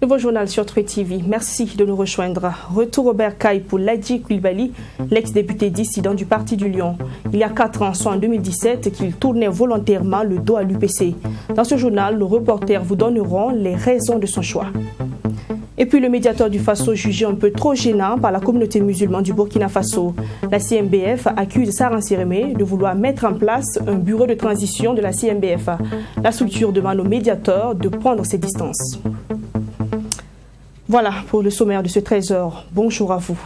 Nouveau journal sur True TV. Merci de nous rejoindre. Retour au bercail pour Ladji Coulibaly, l'ex-député dissident du Parti du Lion. Il y a 4 ans, soit en 2017, qu'il tournait volontairement le dos à l'UPC. Dans ce journal, nos reporters vous donneront les raisons de son choix. Et puis le médiateur du Faso jugé un peu trop gênant par la communauté musulmane du Burkina Faso. La CMBF accuse Saran Sireme de vouloir mettre en place un bureau de transition de la CMBF. La structure demande au médiateur de prendre ses distances. Voilà pour le sommaire de ce 13h. Bonjour à vous.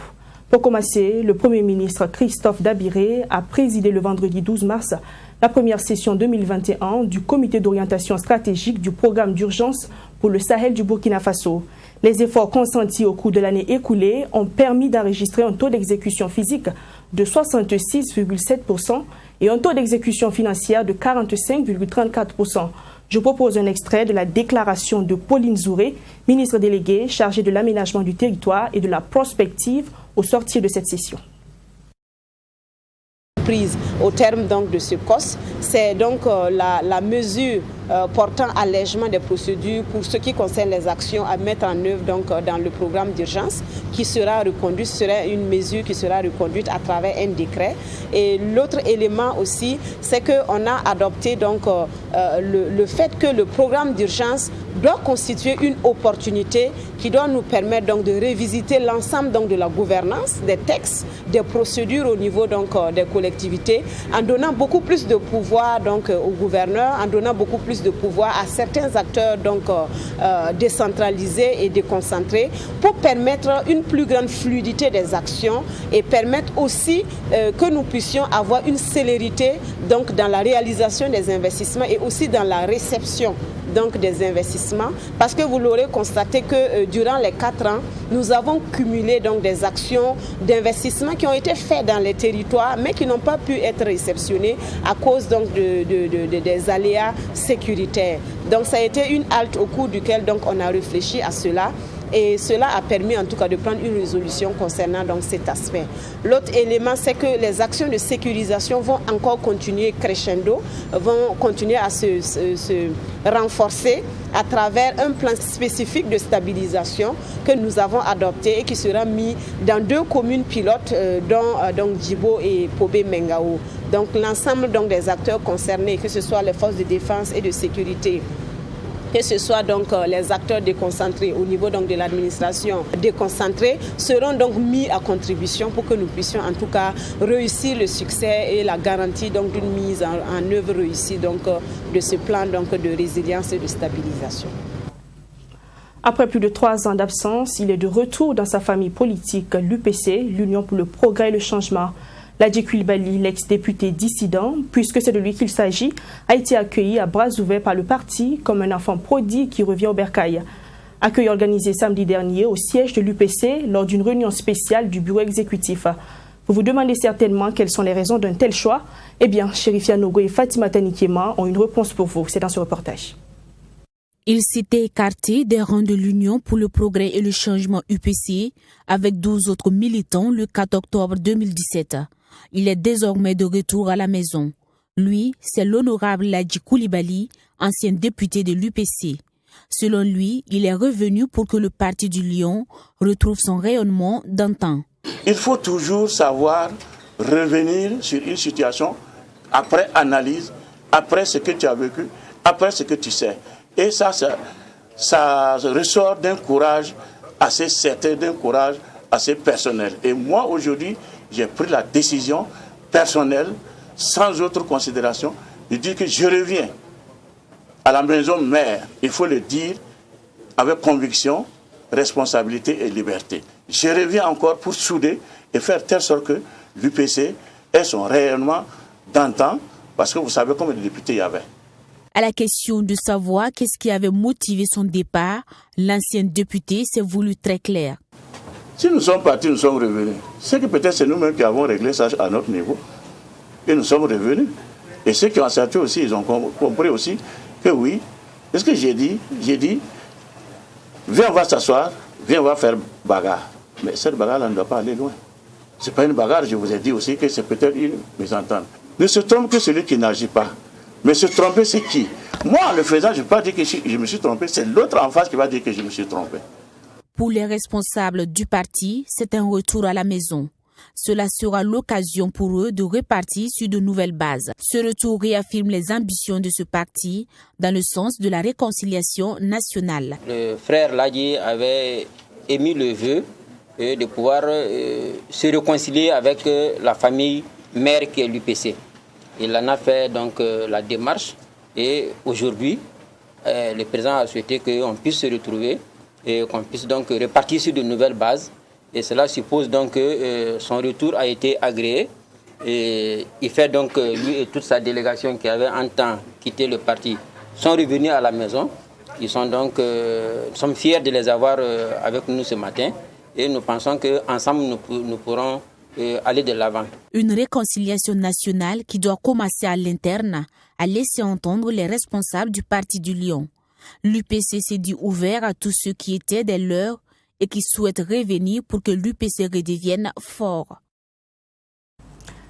Pour commencer, le Premier ministre Christophe Dabiré a présidé le vendredi 12 mars la première session 2021 du comité d'orientation stratégique du programme d'urgence pour le Sahel du Burkina Faso. Les efforts consentis au cours de l'année écoulée ont permis d'enregistrer un taux d'exécution physique de 66,7% et un taux d'exécution financière de 45,34%. Je propose un extrait de la déclaration de Pauline Zouré, ministre déléguée chargée de l'aménagement du territoire et de la prospective au sortir de cette session. Prise au terme donc de ce COS, c'est donc la mesure portant allègement des procédures pour ce qui concerne les actions à mettre en œuvre donc dans le programme d'urgence qui sera reconduite, serait une mesure qui sera reconduite à travers un décret. Et l'autre élément aussi, c'est qu'on a adopté donc le fait que le programme d'urgence doit constituer une opportunité qui doit nous permettre donc de revisiter l'ensemble donc de la gouvernance, des textes, des procédures au niveau donc des collectivités, en donnant beaucoup plus de pouvoir donc aux gouverneurs, en donnant beaucoup plus de pouvoir à certains acteurs donc décentralisés et déconcentrés pour permettre une plus grande fluidité des actions et permettre aussi que nous puissions avoir une célérité donc dans la réalisation des investissements et aussi dans la réception donc des investissements, parce que vous l'aurez constaté que durant les 4 ans, nous avons cumulé donc des actions d'investissement qui ont été faites dans les territoires, mais qui n'ont pas pu être réceptionnées à cause donc des aléas sécuritaires. Donc ça a été une halte au cours duquel donc on a réfléchi à cela. Et cela a permis en tout cas de prendre une résolution concernant donc cet aspect. L'autre élément, c'est que les actions de sécurisation vont encore continuer crescendo, vont continuer à se renforcer à travers un plan spécifique de stabilisation que nous avons adopté et qui sera mis dans 2 communes pilotes, dont donc Djibo et Pobé Mengao. Donc l'ensemble donc des acteurs concernés, que ce soit les forces de défense et de sécurité, que ce soit donc les acteurs déconcentrés au niveau donc de l'administration déconcentrée, seront donc mis à contribution pour que nous puissions en tout cas réussir le succès et la garantie donc d'une mise en œuvre réussie donc de ce plan donc de résilience et de stabilisation. Après plus de 3 ans d'absence, il est de retour dans sa famille politique, l'UPC, l'Union pour le progrès et le changement. Ladji Coulibaly, l'ex-député dissident, puisque c'est de lui qu'il s'agit, a été accueilli à bras ouverts par le parti comme un enfant prodigue qui revient au bercail. Accueil organisé samedi dernier au siège de l'UPC lors d'une réunion spéciale du bureau exécutif. Vous vous demandez certainement quelles sont les raisons d'un tel choix. Eh bien, Chérifia Nogo et Fatima Tanikema ont une réponse pour vous. C'est dans ce reportage. Il s'était écarté des rangs de l'Union pour le progrès et le changement UPC avec 12 autres militants le 4 octobre 2017. Il est désormais de retour à la maison. Lui, c'est l'honorable Ladji Coulibaly, ancien député de l'UPC. Selon lui, il est revenu pour que le Parti du Lion retrouve son rayonnement d'antan. Il faut toujours savoir revenir sur une situation après analyse, après ce que tu as vécu, après ce que tu sais. Et ça ressort d'un courage assez certain, d'un courage assez personnel. Et moi, aujourd'hui, j'ai pris la décision personnelle, sans autre considération, de dire que je reviens à la maison mère. Il faut le dire avec conviction, responsabilité et liberté. Je reviens encore pour souder et faire telle sorte que l'UPC ait son rayonnement d'antan, parce que vous savez combien de députés il y avait. À la question de savoir qu'est-ce qui avait motivé son départ, l'ancien député s'est voulu très clair. Si nous sommes partis, nous sommes revenus. C'est que peut-être c'est nous-mêmes qui avons réglé ça à notre niveau. et nous sommes revenus. Et ceux qui ont accepté aussi, ils ont compris aussi que oui. Qu'est-ce que j'ai dit? J'ai dit, viens, on va s'asseoir, viens, on va faire bagarre. Mais cette bagarre-là ne doit pas aller loin. Ce n'est pas une bagarre, je vous ai dit aussi que c'est peut-être une mésentente. Ne se trompe que celui qui n'agit pas. Mais se tromper, c'est qui? Moi, en le faisant, je ne peux pas dire que je me suis trompé. C'est l'autre en face qui va dire que je me suis trompé. Pour les responsables du parti, c'est un retour à la maison. Cela sera l'occasion pour eux de repartir sur de nouvelles bases. Ce retour réaffirme les ambitions de ce parti dans le sens de la réconciliation nationale. Le frère Ladji avait émis le vœu de pouvoir se réconcilier avec la famille mère qui est l'UPC. Il en a fait donc la démarche et aujourd'hui, le président a souhaité qu'on puisse se retrouver et qu'on puisse donc repartir sur de nouvelles bases. Et cela suppose donc que son retour a été agréé. Et il fait donc lui et toute sa délégation qui avait un temps quitté le parti sont revenus à la maison. Ils sont donc, nous sommes fiers de les avoir avec nous ce matin. Et nous pensons qu'ensemble, nous pourrons aller de l'avant. Une réconciliation nationale qui doit commencer à l'interne, a laissé entendre les responsables du Parti du Lion. L'UPC s'est dit ouvert à tous ceux qui étaient des leurs et qui souhaitent revenir pour que l'UPC redevienne fort.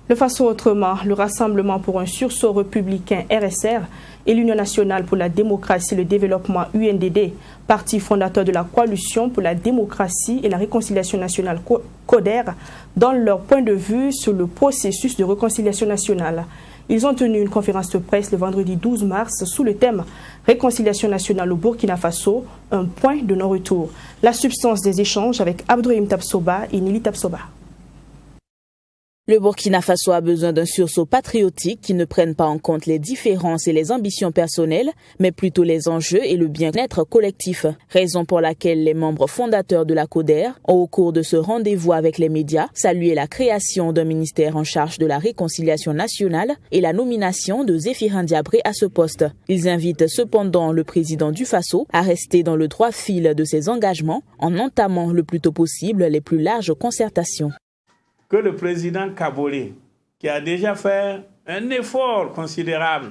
Le Faso autrement, le Rassemblement pour un sursaut républicain RSR et l'Union nationale pour la démocratie et le développement UNDD, parti fondateur de la coalition pour la démocratie et la réconciliation nationale CODER, donnent leur point de vue sur le processus de réconciliation nationale. Ils ont tenu une conférence de presse le vendredi 12 mars sous le thème « Réconciliation nationale au Burkina Faso, un point de non-retour ». La substance des échanges avec Abdourahim Tabsoba et Nili Tabsoba. Le Burkina Faso a besoin d'un sursaut patriotique qui ne prenne pas en compte les différences et les ambitions personnelles, mais plutôt les enjeux et le bien-être collectif. Raison pour laquelle les membres fondateurs de la CODER ont, au cours de ce rendez-vous avec les médias, salué la création d'un ministère en charge de la réconciliation nationale et la nomination de Zéphirin Diabré à ce poste. Ils invitent cependant le président du Faso à rester dans le droit fil de ses engagements en entamant le plus tôt possible les plus larges concertations. Que le président Kaboré, qui a déjà fait un effort considérable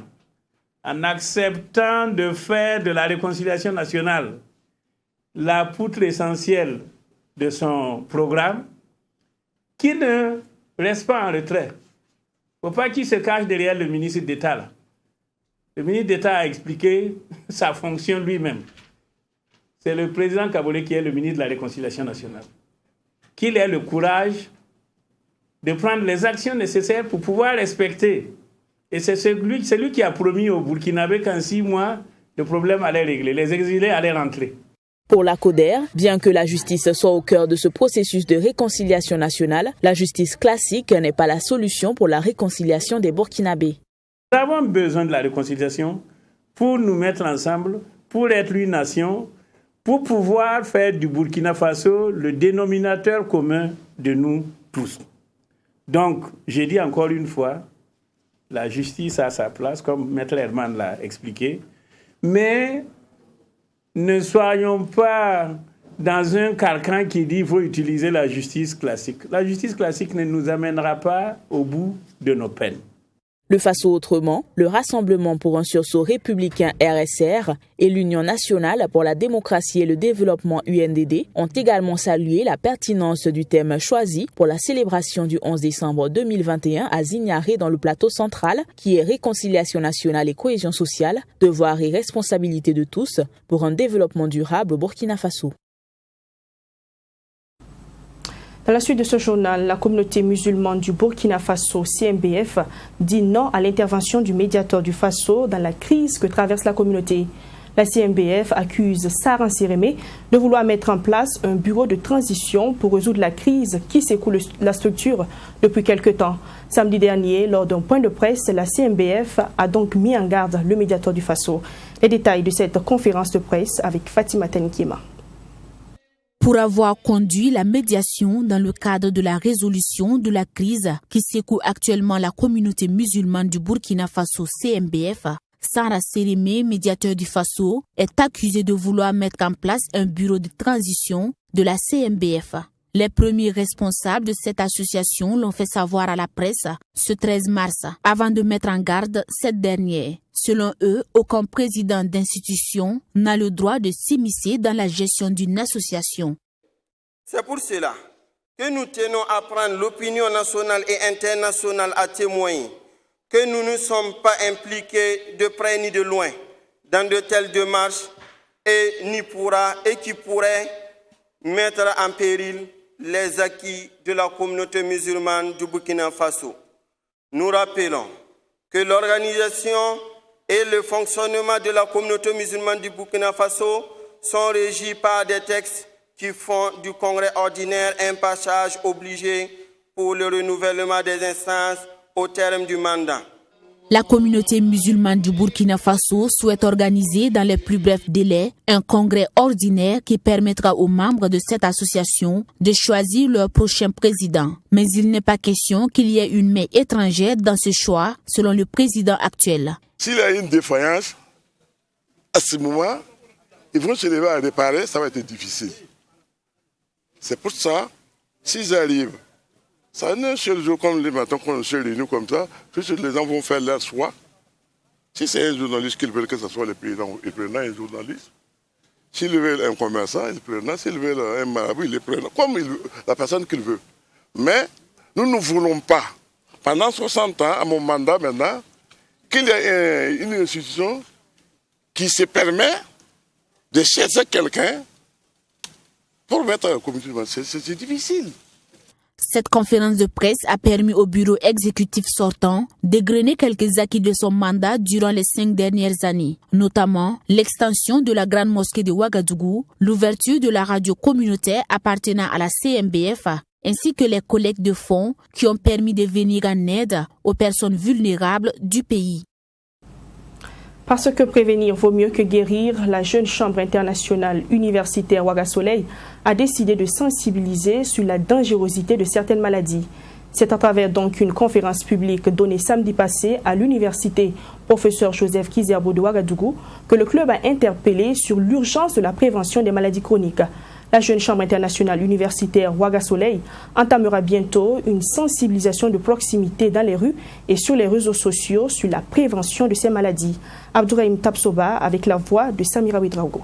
en acceptant de faire de la réconciliation nationale la poutre essentielle de son programme, qui ne reste pas en retrait. Il ne faut pas qu'il se cache derrière le ministre d'État. Là. Le ministre d'État a expliqué sa fonction lui-même. C'est le président Kaboré qui est le ministre de la réconciliation nationale. Qu'il ait le courage de prendre les actions nécessaires pour pouvoir respecter. Et c'est celui qui a promis aux Burkinabés qu'en 6 mois, le problème allait régler, les exilés allaient rentrer. Pour la CODER, bien que la justice soit au cœur de ce processus de réconciliation nationale, la justice classique n'est pas la solution pour la réconciliation des Burkinabés. Nous avons besoin de la réconciliation pour nous mettre ensemble, pour être une nation, pour pouvoir faire du Burkina Faso le dénominateur commun de nous tous. Donc, j'ai dit encore une fois, la justice a sa place, comme Maître Herman l'a expliqué, mais ne soyons pas dans un carcan qui dit qu'il faut utiliser la justice classique. La justice classique ne nous amènera pas au bout de nos peines. Le Faso autrement, le Rassemblement pour un sursaut républicain RSR et l'Union nationale pour la démocratie et le développement UNDD ont également salué la pertinence du thème choisi pour la célébration du 11 décembre 2021 à Zignaré dans le plateau central, qui est réconciliation nationale et cohésion sociale, devoir et responsabilité de tous pour un développement durable au Burkina Faso. Dans la suite de ce journal, la communauté musulmane du Burkina Faso, CMBF, dit non à l'intervention du médiateur du Faso dans la crise que traverse la communauté. La CMBF accuse Saran Sérémé de vouloir mettre en place un bureau de transition pour résoudre la crise qui secoue la structure depuis quelque temps. Samedi dernier, lors d'un point de presse, la CMBF a donc mis en garde le médiateur du Faso. Les détails de cette conférence de presse avec Fatima Tanikiema. Pour avoir conduit la médiation dans le cadre de la résolution de la crise qui secoue actuellement la communauté musulmane du Burkina Faso CMBF, Saran Sérémé, médiateur du Faso, est accusé de vouloir mettre en place un bureau de transition de la CMBF. Les premiers responsables de cette association l'ont fait savoir à la presse ce 13 mars, avant de mettre en garde cette dernière. Selon eux, aucun président d'institution n'a le droit de s'immiscer dans la gestion d'une association. C'est pour cela que nous tenons à prendre l'opinion nationale et internationale à témoin que nous ne sommes pas impliqués de près ni de loin dans de telles démarches et qui pourraient mettre en péril les acquis de la communauté musulmane du Burkina Faso. Nous rappelons que l'organisation et le fonctionnement de la communauté musulmane du Burkina Faso sont régis par des textes qui font du congrès ordinaire un passage obligé pour le renouvellement des instances au terme du mandat. La communauté musulmane du Burkina Faso souhaite organiser dans les plus brefs délais un congrès ordinaire qui permettra aux membres de cette association de choisir leur prochain président. Mais il n'est pas question qu'il y ait une main étrangère dans ce choix, selon le président actuel. S'il y a une défaillance, à ce moment, ils vont se lever à réparer, ça va être difficile. C'est pour ça, s'ils arrivent, ça n'est un seul jour comme les matins qu'on se réunit comme ça, tous les gens vont faire leur choix. Si c'est un journaliste qu'ils veulent que ce soit le président, ils prennent un journaliste. S'ils veulent un commerçant, ils prennent. S'ils veulent un marabout, ils le prennent. Comme la personne qu'ils veulent. Mais nous ne voulons pas, pendant 60 ans, à mon mandat maintenant, qu'il y ait une institution qui se permet de chercher quelqu'un pour mettre un comité. C'est difficile. Cette conférence de presse a permis au bureau exécutif sortant d'égrener quelques acquis de son mandat durant les 5 dernières années, notamment l'extension de la grande mosquée de Ouagadougou, l'ouverture de la radio communautaire appartenant à la CMBF, ainsi que les collectes de fonds qui ont permis de venir en aide aux personnes vulnérables du pays. Parce que prévenir vaut mieux que guérir, la jeune chambre internationale universitaire Ouaga Soleil a décidé de sensibiliser sur la dangerosité de certaines maladies. C'est à travers donc une conférence publique donnée samedi passé à l'université professeur Joseph Kizerbo de Ouagadougou que le club a interpellé sur l'urgence de la prévention des maladies chroniques. La jeune chambre internationale universitaire Ouaga Soleil entamera bientôt une sensibilisation de proximité dans les rues et sur les réseaux sociaux sur la prévention de ces maladies. Abdourahim Tapsoba avec la voix de Samira Ouedraogo.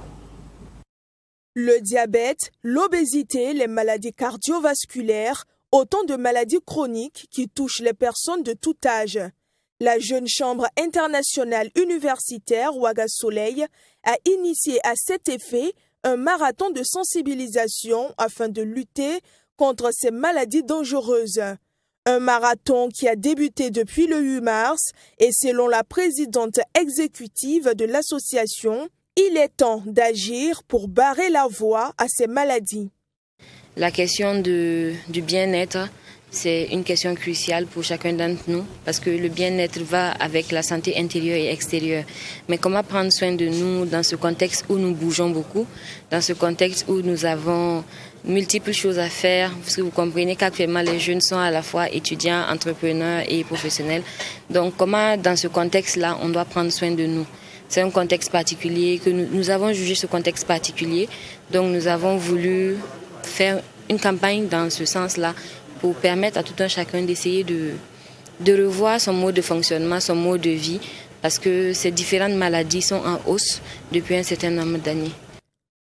Le diabète, l'obésité, les maladies cardiovasculaires, autant de maladies chroniques qui touchent les personnes de tout âge. La jeune chambre internationale universitaire Ouaga Soleil a initié à cet effet un marathon de sensibilisation afin de lutter contre ces maladies dangereuses. Un marathon qui a débuté depuis le 8 mars et selon la présidente exécutive de l'association, il est temps d'agir pour barrer la voie à ces maladies. La question du bien-être, c'est une question cruciale pour chacun d'entre nous parce que le bien-être va avec la santé intérieure et extérieure. Mais comment prendre soin de nous dans ce contexte où nous bougeons beaucoup, dans ce contexte où nous avons multiples choses à faire, parce que vous comprenez qu'actuellement les jeunes sont à la fois étudiants, entrepreneurs et professionnels. Donc comment dans ce contexte-là, on doit prendre soin de nous? C'est un contexte particulier que nous avons jugé ce contexte particulier. Donc nous avons voulu faire une campagne dans ce sens-là pour permettre à tout un chacun d'essayer de revoir son mode de fonctionnement, son mode de vie, parce que ces différentes maladies sont en hausse depuis un certain nombre d'années.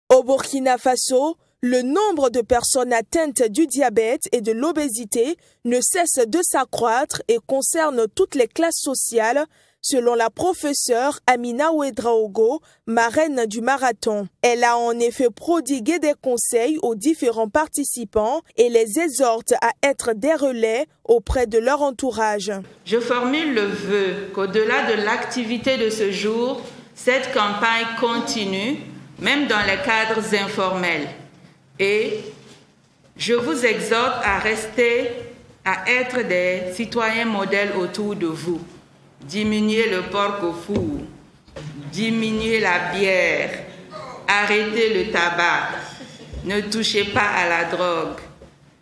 Au Burkina Faso, le nombre de personnes atteintes du diabète et de l'obésité ne cesse de s'accroître et concerne toutes les classes sociales, selon la professeure Amina Ouedraogo, marraine du marathon. Elle a en effet prodigué des conseils aux différents participants et les exhorte à être des relais auprès de leur entourage. Je formule le vœu qu'au-delà de l'activité de ce jour, cette campagne continue, même dans les cadres informels. Et je vous exhorte à être des citoyens modèles autour de vous. Diminuez le porc au four, diminuez la bière, arrêtez le tabac, ne touchez pas à la drogue.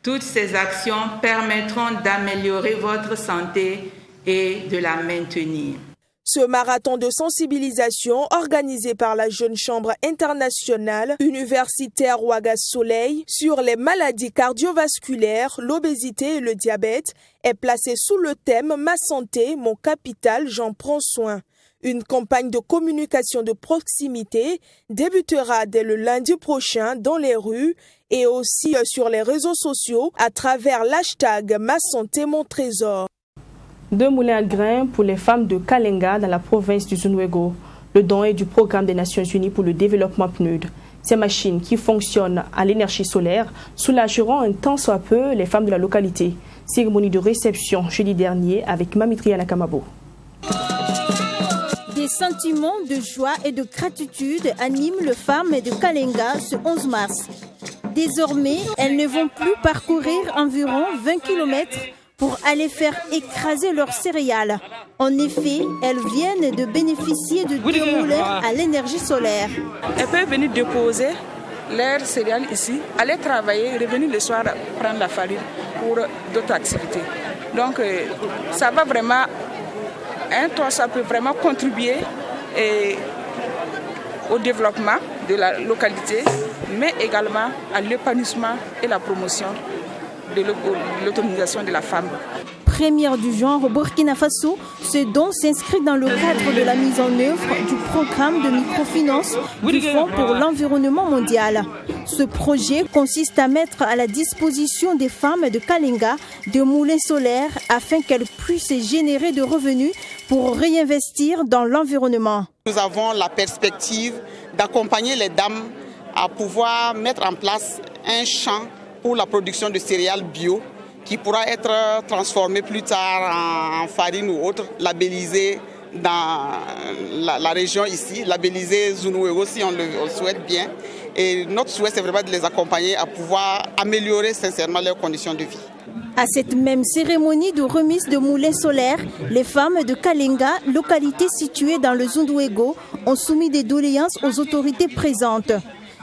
Toutes ces actions permettront d'améliorer votre santé et de la maintenir. Ce marathon de sensibilisation organisé par la Jeune Chambre internationale universitaire Ouaga Soleil sur les maladies cardiovasculaires, l'obésité et le diabète est placé sous le thème « Ma santé, mon capital, j'en prends soin ». Une campagne de communication de proximité débutera dès le lundi prochain dans les rues et aussi sur les réseaux sociaux à travers l'hashtag « Ma santé, mon trésor ». 2 moulins à grains pour les femmes de Kalenga dans la province du Zunwego. Le don est du programme des Nations Unies pour le développement PNUD. Ces machines qui fonctionnent à l'énergie solaire soulageront un tant soit peu les femmes de la localité. Cérémonie de réception jeudi dernier avec Mamitria Nakamabo. Des sentiments de joie et de gratitude animent les femmes de Kalenga ce 11 mars. Désormais, elles ne vont plus parcourir environ 20 km pour aller faire écraser leurs céréales. En effet, elles viennent de bénéficier de 2 moulins à l'énergie solaire. Elles peuvent venir déposer leurs céréales ici, aller travailler, revenir le soir prendre la farine pour d'autres activités. Donc ça va vraiment, ça peut vraiment contribuer au développement de la localité, mais également à l'épanouissement et la promotion de l'autonomisation de la femme. Première du genre au Burkina Faso, ce don s'inscrit dans le cadre de la mise en œuvre du programme de microfinance du Fonds pour l'environnement mondial. Ce projet consiste à mettre à la disposition des femmes de Kalenga des moulins solaires afin qu'elles puissent générer de revenus pour réinvestir dans l'environnement. Nous avons la perspective d'accompagner les dames à pouvoir mettre en place un champ pour la production de céréales bio qui pourra être transformé plus tard en farine ou autre, labellisé dans la région ici, labellisé Zunwego si on le souhaite bien. Et notre souhait, c'est vraiment de les accompagner à pouvoir améliorer sincèrement leurs conditions de vie. À cette même cérémonie de remise de moulins solaires, les femmes de Kalenga, localité située dans le Zunwego, ont soumis des doléances aux autorités présentes.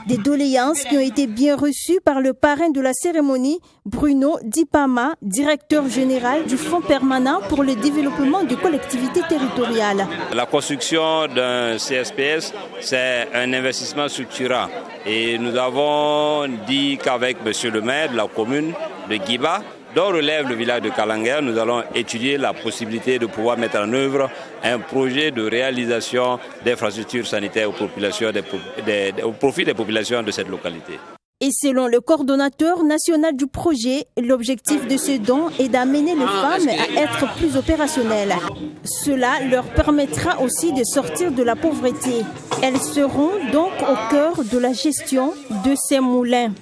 Des doléances qui ont été bien reçues par le parrain de la cérémonie, Bruno Dipama, directeur général du Fonds permanent pour le développement des collectivités territoriales. La construction d'un CSPS, c'est un investissement structurant. Et nous avons dit qu'avec monsieur le maire de la commune de Guiba, dont relève le village de Kalenga, nous allons étudier la possibilité de pouvoir mettre en œuvre un projet de réalisation d'infrastructures sanitaires au profit des populations de cette localité. Et selon le coordonnateur national du projet, l'objectif de ce don est d'amener les femmes à être plus opérationnelles. Cela leur permettra aussi de sortir de la pauvreté. Elles seront donc au cœur de la gestion de ces moulins.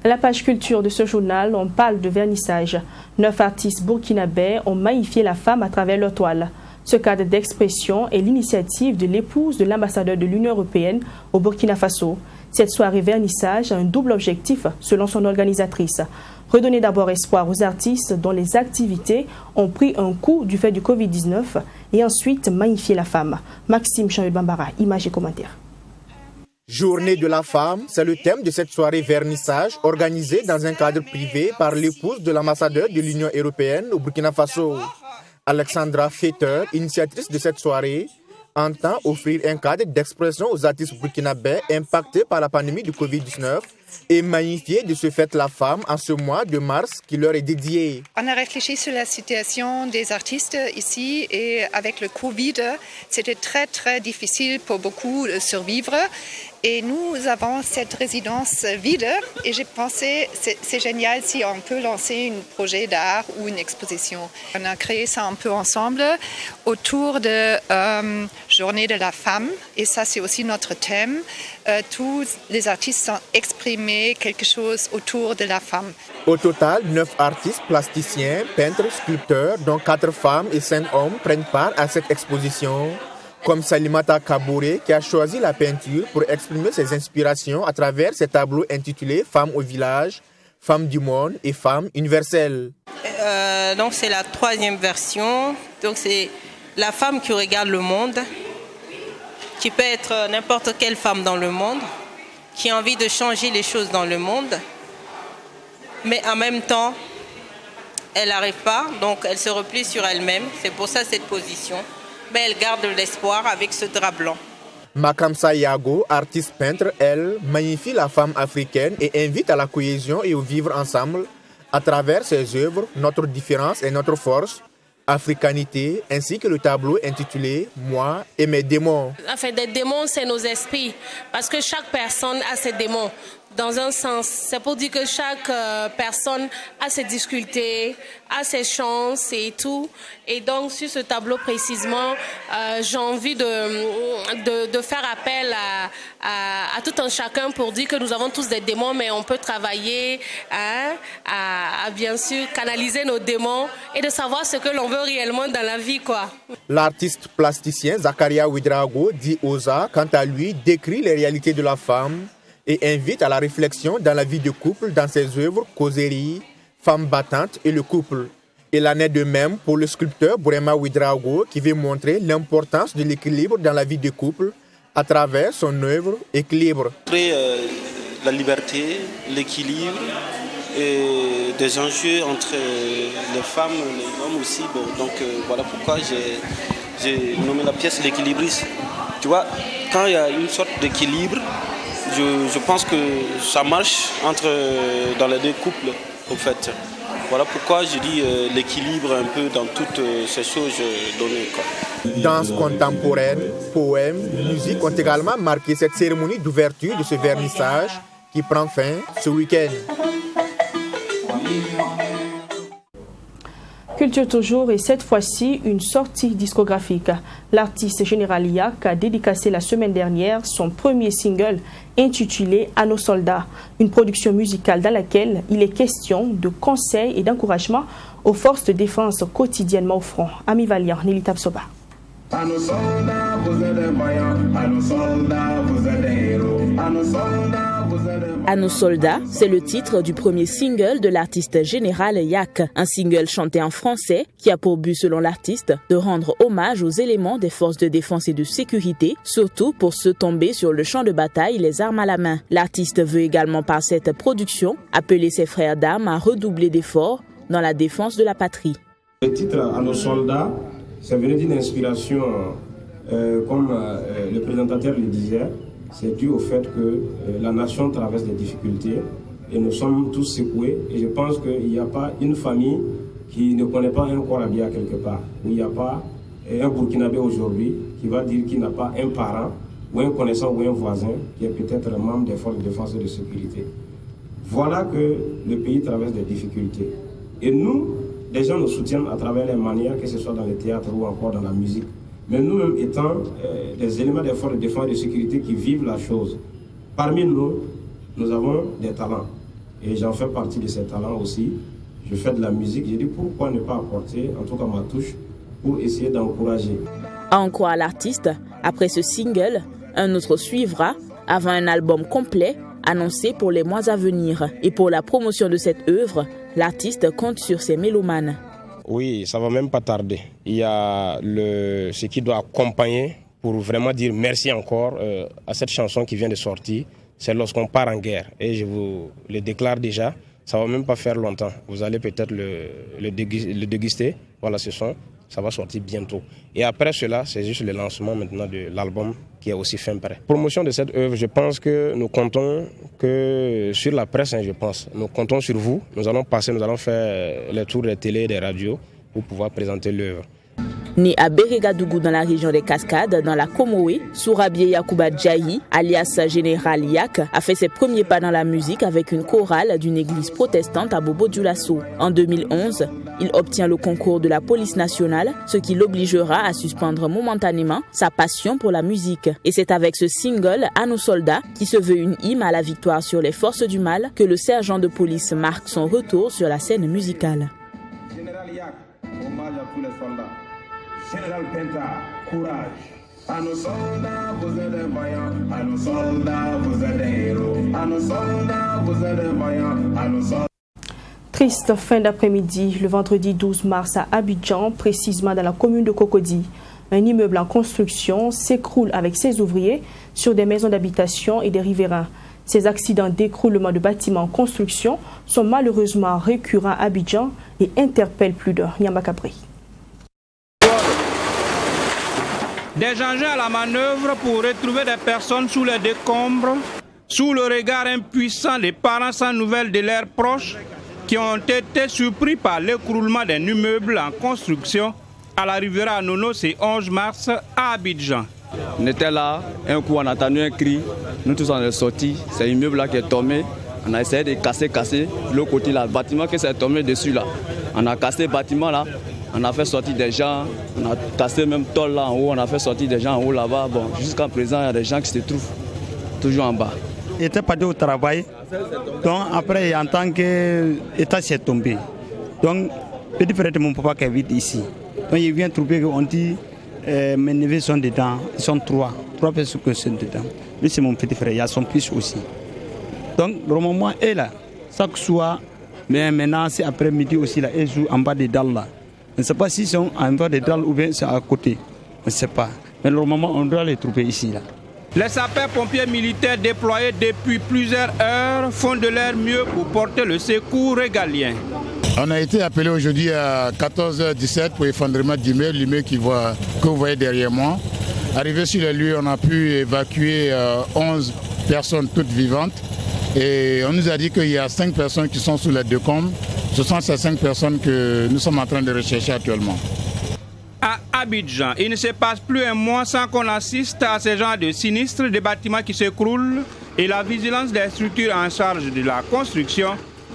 À la page culture de ce journal, on parle de vernissage. 9 artistes burkinabés ont magnifié la femme à travers leur toile. Ce cadre d'expression est l'initiative de l'épouse de l'ambassadeur de l'Union européenne au Burkina Faso. Cette soirée vernissage a un double objectif selon son organisatrice. Redonner d'abord espoir aux artistes dont les activités ont pris un coup du fait du Covid-19 et ensuite magnifier la femme. Maxime Chanel-Bambara, images et commentaires. Journée de la femme, c'est le thème de cette soirée vernissage organisée dans un cadre privé par l'épouse de l'ambassadeur de l'Union européenne au Burkina Faso. Alexandra Fetter, initiatrice de cette soirée, entend offrir un cadre d'expression aux artistes burkinabés impactés par la pandémie du Covid-19 et magnifier de ce fait la femme en ce mois de mars qui leur est dédié. On a réfléchi sur la situation des artistes ici et avec le Covid, c'était très difficile pour beaucoup de survivre. Et nous avons cette résidence vide et j'ai pensé c'est génial si on peut lancer un projet d'art ou une exposition. On a créé ça un peu ensemble autour de Journée de la femme et ça c'est aussi notre thème. Tous les artistes ont exprimé quelque chose autour de la femme. Au total, 9 artistes plasticiens, peintres, sculpteurs, dont 4 femmes et 5 hommes prennent part à cette exposition. Comme Salimata Kabouré qui a choisi la peinture pour exprimer ses inspirations à travers ses tableaux intitulés « Femmes au village »,« Femmes du monde » et « Femmes universelles ». Donc c'est la 3e version, donc c'est la femme qui regarde le monde, qui peut être n'importe quelle femme dans le monde, qui a envie de changer les choses dans le monde, mais en même temps elle n'arrive pas, donc elle se replie sur elle-même. C'est pour ça cette position. Mais elle garde l'espoir avec ce drap blanc. Makamsa Yago, artiste peintre, elle, magnifie la femme africaine et invite à la cohésion et au vivre ensemble à travers ses œuvres, Notre différence et notre force, Africanité, ainsi que le tableau intitulé Moi et mes démons. En fait, des démons, c'est nos esprits, parce que chaque personne a ses démons. Dans un sens, c'est pour dire que chaque personne a ses difficultés, a ses chances et tout. Et donc, sur ce tableau précisément, j'ai envie de faire appel à tout un chacun pour dire que nous avons tous des démons, mais on peut travailler à bien sûr canaliser nos démons et de savoir ce que l'on veut réellement dans la vie, quoi. L'artiste plasticien Zakaria Ouedraogo, dit Oza, quant à lui, décrit les réalités de la femme et invite à la réflexion dans la vie de couple dans ses œuvres Causerie, Femme battante et le couple. Il en est de même pour le sculpteur Burema Ouedraogo qui veut montrer l'importance de l'équilibre dans la vie de couple à travers son œuvre Équilibre. La liberté, l'équilibre et des enjeux entre les femmes et les hommes aussi. Bon, donc voilà pourquoi j'ai nommé la pièce L'équilibriste. Tu vois, quand il y a une sorte d'équilibre, je pense que ça marche dans les deux couples, en fait. Voilà pourquoi je dis l'équilibre un peu dans toutes ces choses données, quoi. Danse contemporaine, poèmes, musique ont également marqué cette cérémonie d'ouverture de ce vernissage qui prend fin ce week-end. Culture toujours et cette fois-ci une sortie discographique. L'artiste Général Yak a dédicacé la semaine dernière son premier single intitulé À nos soldats, une production musicale dans laquelle il est question de conseils et d'encouragement aux forces de défense quotidiennement au front. Ami Valiant, Nelly Tapsoba. À nos soldats, vous êtes des vaillants. À nos soldats, vous êtes des héros. À nos soldats, vous êtes des vaillants. À nos soldats, c'est le titre du premier single de l'artiste Général Yak. Un single chanté en français qui a pour but, selon l'artiste, de rendre hommage aux éléments des forces de défense et de sécurité, surtout pour ceux tombés sur le champ de bataille, les armes à la main. L'artiste veut également par cette production appeler ses frères d'armes à redoubler d'efforts dans la défense de la patrie. Le titre À nos soldats, c'est venu d'une inspiration, comme le présentateur le disait, c'est dû au fait que la nation traverse des difficultés et nous sommes tous secoués. Et je pense qu'il n'y a pas une famille qui ne connaît pas un corps habillé quelque part. Il n'y a pas un Burkinabé aujourd'hui qui va dire qu'il n'a pas un parent ou un connaissant ou un voisin qui est peut-être membre des forces de défense et de sécurité. Voilà que le pays traverse des difficultés. Et nous, les gens nous soutiennent à travers les manières, que ce soit dans le théâtre ou encore dans la musique. Mais nous-mêmes étant des éléments des forces de défense et de sécurité qui vivent la chose, parmi nous, nous avons des talents. Et j'en fais partie de ces talents aussi. Je fais de la musique. J'ai dit pourquoi ne pas apporter, en tout cas ma touche, pour essayer d'encourager. À en croire l'artiste, après ce single, un autre suivra avant un album complet annoncé pour les mois à venir. Et pour la promotion de cette œuvre, l'artiste compte sur ses mélomanes. Oui, ça va même pas tarder. Il y a ce qui doit accompagner pour vraiment dire merci encore à cette chanson qui vient de sortir. C'est lorsqu'on part en guerre. Et je vous le déclare déjà, ça va même pas faire longtemps. Vous allez peut-être le déguster. Voilà ce son. Ça va sortir bientôt. Et après cela, c'est juste le lancement maintenant de l'album qui est aussi fin prêt. Promotion de cette œuvre, je pense que nous comptons que sur la presse, je pense. Nous comptons sur vous. Nous allons faire les tours des télés et des radios pour pouvoir présenter l'œuvre. Né à Bérégadougou dans la région des Cascades, dans la Comoé, Sourabié Yacouba Djahi, alias Général Yak, a fait ses premiers pas dans la musique avec une chorale d'une église protestante à Bobo-Dioulasso. En 2011, il obtient le concours de la police nationale, ce qui l'obligera à suspendre momentanément sa passion pour la musique. Et c'est avec ce single À nos soldats, qui se veut une hymne à la victoire sur les forces du mal, que le sergent de police marque son retour sur la scène musicale. Général Yak, hommage à tous les soldats. Général Penta, courage. À nos soldats, vous êtes des vaillants. À nos soldats, vous êtes des héros. À nos soldats, vous êtes des vaillants. À nos soldats. Triste fin d'après-midi, le vendredi 12 mars à Abidjan, précisément dans la commune de Cocody. Un immeuble en construction s'écroule avec ses ouvriers sur des maisons d'habitation et des riverains. Ces accidents d'écroulement de bâtiments en construction sont malheureusement récurrents à Abidjan et interpellent plus d'un. Nyamba Kabri. Des engins à la manœuvre pour retrouver des personnes sous les décombres, sous le regard impuissant des parents sans nouvelles de leurs proches qui ont été surpris par l'écroulement d'un immeuble en construction à la rivière Anono, c'est 11 mars à Abidjan. On était là, un coup on a entendu un cri, nous tous on est sortis, c'est l'immeuble là qui est tombé, on a essayé de casser, de l'autre côté là, le bâtiment qui s'est tombé dessus là, on a cassé le bâtiment là, on a fait sortir des gens, on a cassé même tôle là en haut, on a fait sortir des gens en haut là-bas, bon jusqu'à présent il y a des gens qui se trouvent toujours en bas. Il était parti au travail, donc après en tant qu'État s'est tombé, donc petit frère de mon papa qui habite ici, donc il vient trouver qu'on dit mes neveux sont dedans, ils sont trois personnes qui sont dedans. Lui c'est mon petit frère, il y a son fils aussi. Donc le moment est là, chaque soir, mais maintenant c'est après-midi aussi là, ils jouent en bas des dalles là. On ne sait pas s'ils sont en bas des dalles ou bien c'est à côté, on ne sait pas. Mais le moment on doit les trouver ici là. Les sapeurs-pompiers militaires déployés depuis plusieurs heures font de leur mieux pour porter le secours régalien. On a été appelé aujourd'hui à 14h17 pour l'effondrement d'immeuble, l'immeuble que vous voyez derrière moi. Arrivé sur les lieux, on a pu évacuer 11 personnes toutes vivantes. Et on nous a dit qu'il y a 5 personnes qui sont sous les décombres. Ce sont ces 5 personnes que nous sommes en train de rechercher actuellement. À Abidjan, il ne se passe plus un mois sans qu'on assiste à ce genre de sinistres, des bâtiments qui s'écroulent et la vigilance des structures en charge de la construction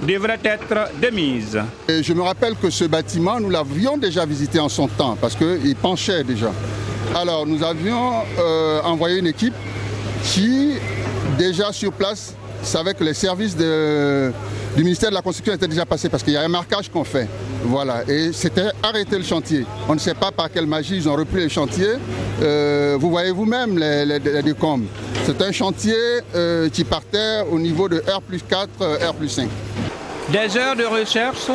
devrait être de mise. Et je me rappelle que ce bâtiment, nous l'avions déjà visité en son temps parce qu'il penchait déjà. Alors nous avions envoyé une équipe qui, déjà sur place, savait que les services du ministère de la Construction étaient déjà passés parce qu'il y a un marquage qu'on fait. Voilà, et c'était arrêter le chantier. On ne sait pas par quelle magie ils ont repris le chantier. Vous voyez vous-même les décombres. C'est un chantier qui partait au niveau de R+4, R+5. Des heures de recherche,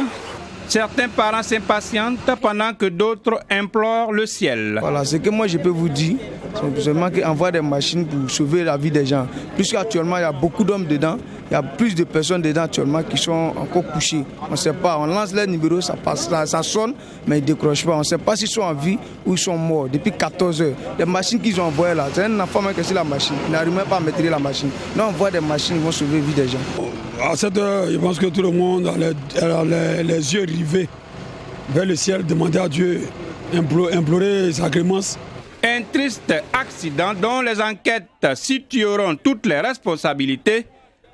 certains parents s'impatientent pendant que d'autres implorent le ciel. Voilà, ce que moi je peux vous dire, c'est seulement qu'envoyer des machines pour sauver la vie des gens. Puisqu'actuellement il y a beaucoup d'hommes dedans, il y a plus de personnes dedans actuellement qui sont encore couchées. On ne sait pas, on lance les numéros, ça passe, ça sonne, mais ils ne décrochent pas. On ne sait pas s'ils sont en vie ou ils sont morts depuis 14 heures. Les machines qu'ils ont envoyées là, c'est un enfant qui est sur la machine, ils n'arrivent même pas à maîtriser la machine. Là on voit des machines qui vont sauver la vie des gens. À cette heure, je pense que tout le monde a les yeux rivés vers le ciel, demander à Dieu, implorer sa clémence. Un triste accident dont les enquêtes situeront toutes les responsabilités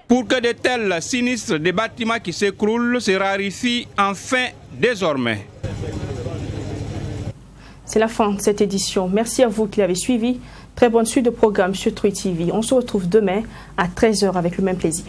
pour que de tels sinistres des bâtiments qui s'écroulent se raréfient enfin désormais. C'est la fin de cette édition. Merci à vous qui l'avez suivi. Très bonne suite de programmes sur True TV. On se retrouve demain à 13h avec le même plaisir.